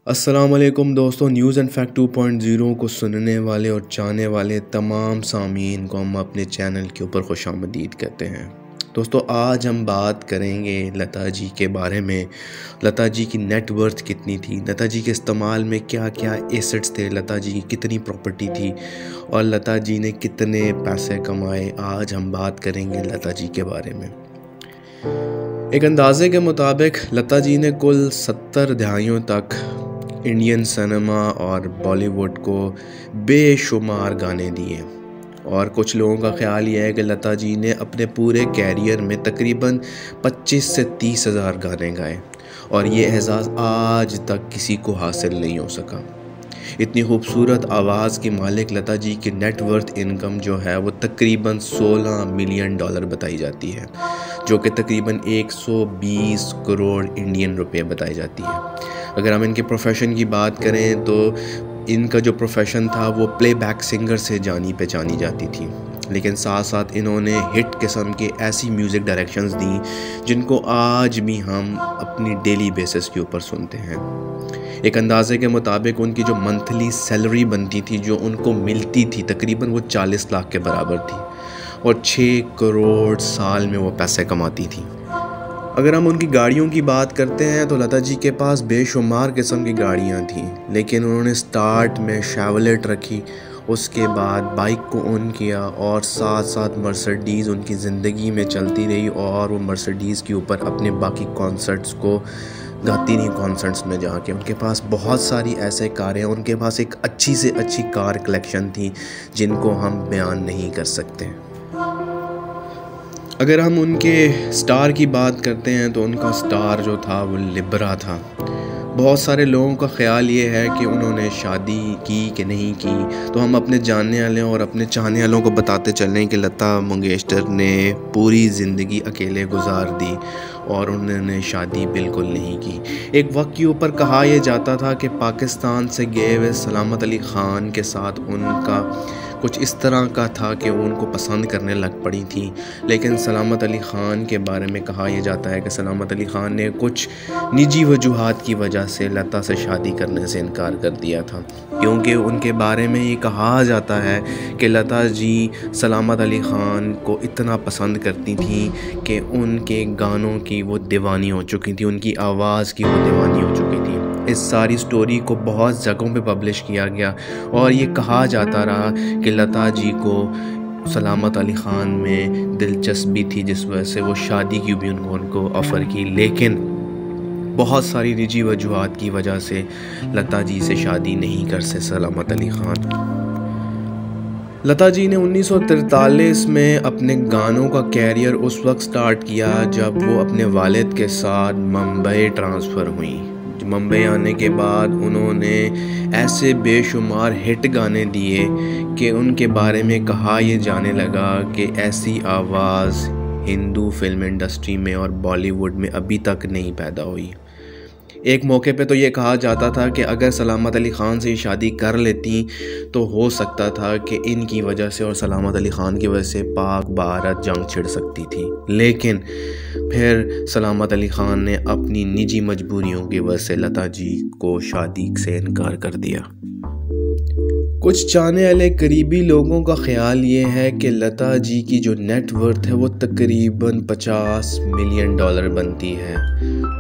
अस्सलाम वालेकुम दोस्तों, न्यूज़ एंड फैक्ट 2.0 को सुनने वाले और चाहने वाले तमाम सामीन को हम अपने चैनल के ऊपर खुशामदीद कहते हैं। दोस्तों, आज हम बात करेंगे लता जी के बारे में। लता जी की नेट वर्थ कितनी थी, लता जी के इस्तेमाल में क्या क्या एसेट्स थे, लता जी की कितनी प्रॉपर्टी थी और लता जी ने कितने पैसे कमाए। आज हम बात करेंगे लता जी के बारे में। एक अंदाजे के मुताबिक लता जी ने कुल 70 दहाइयों तक इंडियन सिनेमा और बॉलीवुड को बेशुमार गाने दिए और कुछ लोगों का ख्याल यह है कि लता जी ने अपने पूरे कैरियर में तकरीबन 25 से 30 हज़ार गाने गाए और ये एहसास आज तक किसी को हासिल नहीं हो सका। इतनी खूबसूरत आवाज़ की मालिक लता जी की नेट वर्थ इनकम जो है वो तकरीबन $16 मिलियन बताई जाती है, जो कि तकरीबन 120 करोड़ इंडियन रुपए बताई जाती है। अगर हम इनके प्रोफेशन की बात करें तो इनका जो प्रोफेशन था वो प्लेबैक सिंगर से जानी पहचानी जाती थी, लेकिन साथ साथ इन्होंने हिट किस्म के ऐसी म्यूज़िक डायरेक्शंस दी जिनको आज भी हम अपनी डेली बेसिस के ऊपर सुनते हैं। एक अंदाजे के मुताबिक उनकी जो मंथली सैलरी बनती थी, जो उनको मिलती थी, तकरीबन वो 40 लाख के बराबर थी और 6 करोड़ साल में वो पैसे कमाती थी। अगर हम उनकी गाड़ियों की बात करते हैं तो लता जी के पास बेशुमार किस्म की गाड़ियाँ थीं, लेकिन उन्होंने स्टार्ट में शेवलेट रखी, उसके बाद बाइक को ऑन किया और साथ साथ मर्सिडीज़ उनकी ज़िंदगी में चलती रही और वो मर्सिडीज़ के ऊपर अपने बाकी कॉन्सर्ट्स को गाती रही। कॉन्सर्ट्स में जाके उनके पास बहुत सारी ऐसे कारें हैं, उनके पास एक अच्छी से अच्छी कार कलेक्शन थी जिनको हम बयान नहीं कर सकते। अगर हम उनके स्टार की बात करते हैं तो उनका स्टार जो था वो लिब्रा था। बहुत सारे लोगों का ख्याल ये है कि उन्होंने शादी की कि नहीं की, तो हम अपने जानने वाले और अपने चाहने वालों को बताते चलें कि लता मंगेशकर ने पूरी ज़िंदगी अकेले गुजार दी और उन्होंने शादी बिल्कुल नहीं की। एक वक्त के ऊपर कहा यह जाता था कि पाकिस्तान से गए हुए सलामत अली ख़ान के साथ उनका कुछ इस तरह का था कि वो उनको पसंद करने लग पड़ी थी, लेकिन सलामत अली ख़ान के बारे में कहा यह जाता है कि सलामत अली ख़ान ने कुछ निजी वजूहात की वजह से लता से शादी करने से इनकार कर दिया था, क्योंकि उनके बारे में ये कहा जाता है कि लता जी सलामत अली ख़ान को इतना पसंद करती थी कि उनके गानों की वो दीवानी हो चुकी थी, उनकी आवाज़ की वो दीवानी हो चुकी थी। इस सारी स्टोरी को बहुत जगहों पे पब्लिश किया गया और ये कहा जाता रहा कि लता जी को सलामत अली ख़ान में दिलचस्पी थी, जिस वजह से वो शादी की भी उनको ऑफ़र की, लेकिन बहुत सारी निजी वजूहात की वजह से लता जी से शादी नहीं कर सके सलामत अली ख़ान। लता जी ने 1943 में अपने गानों का कैरियर उस वक्त स्टार्ट किया जब वो अपने वालिद के साथ मुंबई ट्रांसफ़र हुई। मुंबई आने के बाद उन्होंने ऐसे बेशुमार हिट गाने दिए कि उनके बारे में कहा यह जाने लगा कि ऐसी आवाज़ हिंदू फिल्म इंडस्ट्री में और बॉलीवुड में अभी तक नहीं पैदा हुई। एक मौके पे तो ये कहा जाता था कि अगर सलामत अली ख़ान से शादी कर लेती तो हो सकता था कि इनकी वजह से और सलामत अली ख़ान की वजह से पाक भारत जंग छिड़ सकती थी, लेकिन फिर सलामत अली ख़ान ने अपनी निजी मजबूरियों की वजह से लता जी को शादी से इनकार कर दिया। कुछ चाहने वाले करीबी लोगों का ख्याल ये है कि लता जी की जो नेट वर्थ है वो तकरीबन $50 मिलियन बनती है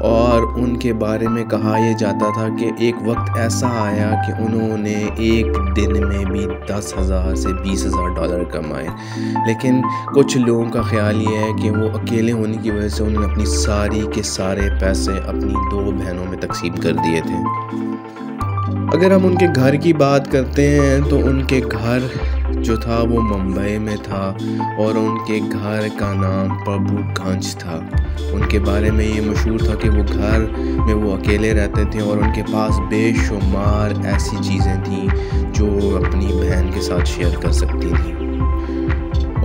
और उनके बारे में कहा यह जाता था कि एक वक्त ऐसा आया कि उन्होंने एक दिन में भी 10,000 से 20,000 डॉलर कमाए, लेकिन कुछ लोगों का ख्याल ये है कि वो अकेले होने की वजह से उन्होंने अपनी सारी के सारे पैसे अपनी 2 बहनों में तकसीम कर दिए थे। अगर हम उनके घर की बात करते हैं तो उनके घर जो था वो मुंबई में था और उनके घर का नाम प्रभुगंज था। उनके बारे में ये मशहूर था कि वो घर में वो अकेले रहते थे और उनके पास बेशुमार ऐसी चीज़ें थीं जो अपनी बहन के साथ शेयर कर सकती थी।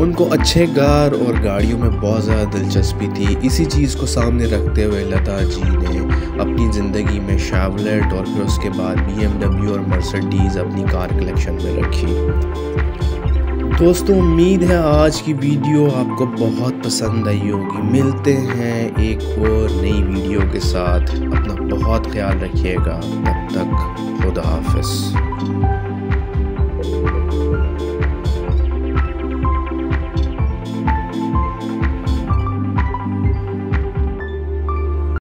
उनको अच्छे कार और गाड़ियों में बहुत ज़्यादा दिलचस्पी थी। इसी चीज़ को सामने रखते हुए लता जी ने अपनी ज़िंदगी में शेवलेट और फिर उसके बाद BMW और मर्सिडीज़ अपनी कार कलेक्शन में रखी। दोस्तों उम्मीद है आज की वीडियो आपको बहुत पसंद आई होगी। मिलते हैं एक और नई वीडियो के साथ। अपना बहुत ख्याल रखिएगा। तब तक खुदा हाफिज़।